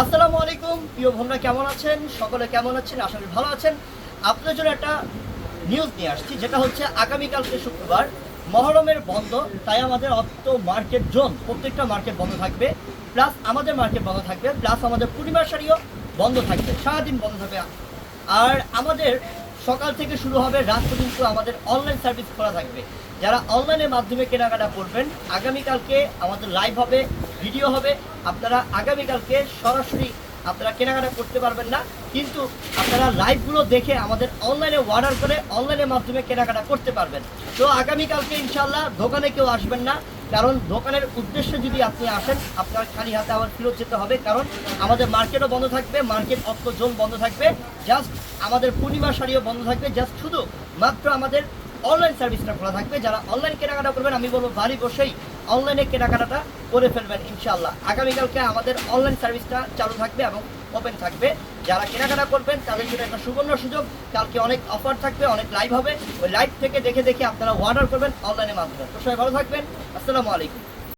আসসালামু আলাইকুম প্রিয় বন্ধুরা, কেমন আছেন? সকলে কেমন আছেন? আশা করি ভালো আছেন। আপনাদের জন্য একটা নিউজ নিয়ে আসছি, যেটা হচ্ছে আগামীকালকে শুক্রবার মহরমের বন্ধ। তাই আমাদের অত মার্কেট জোন প্রত্যেকটা মার্কেট বন্ধ থাকবে, প্লাস আমাদের মার্কেট বন্ধ থাকবে, প্লাস আমাদের পূর্ণিমার শাড়িও বন্ধ থাকবে, সারাদিন বন্ধ থাকবে। আর আমাদের সকাল থেকে শুরু হবে, রাত পর্যন্ত আমাদের অনলাইন সার্ভিস খোলা থাকবে। যারা অনলাইনের মাধ্যমে কেনাকাটা করবেন, আগামীকালকে আমাদের লাইভ হবে, ভিডিও হবে। আপনারা আগামীকালকে সরাসরি আপনারা কেনাকাটা করতে পারবেন না, কিন্তু আপনারা লাইভগুলো দেখে আমাদের অনলাইনে অর্ডার করে অনলাইনের মাধ্যমে কেনাকাটা করতে পারবেন। তো আগামীকালকে ইনশাল্লাহ দোকানে কেউ আসবেন না, কারণ দোকানের উদ্দেশ্যে যদি আপনি আসেন আপনার খালি হাতে আবার ফেরত যেতে হবে, কারণ আমাদের মার্কেটও বন্ধ থাকবে, মার্কেট অর্থ জোন বন্ধ থাকবে, জাস্ট আমাদের পূর্ণিমা শাড়িও বন্ধ থাকবে। জাস্ট শুধু মাত্র আমাদের অনলাইন সার্ভিসটা খোলা থাকবে। যারা অনলাইন কেনাকাটা করবেন, আমি বলবো বাড়ি বসেই অনলাইনে কেনাকাটাটা করে ফেলবেন ইনশাআল্লাহ। আগামীকালকে আমাদের অনলাইন সার্ভিসটা চালু থাকবে এবং ওপেন থাকবে। যারা কেনাকাটা করবেন তাদের জন্য একটা সুবর্ণ সুযোগ, কালকে অনেক অফার থাকবে, অনেক লাইভ হবে। ওই লাইভ থেকে দেখে দেখে আপনারা অর্ডার করবেন অনলাইনের মাধ্যমে। তো সবাই ভালো থাকবেন। আসসালামু আলাইকুম।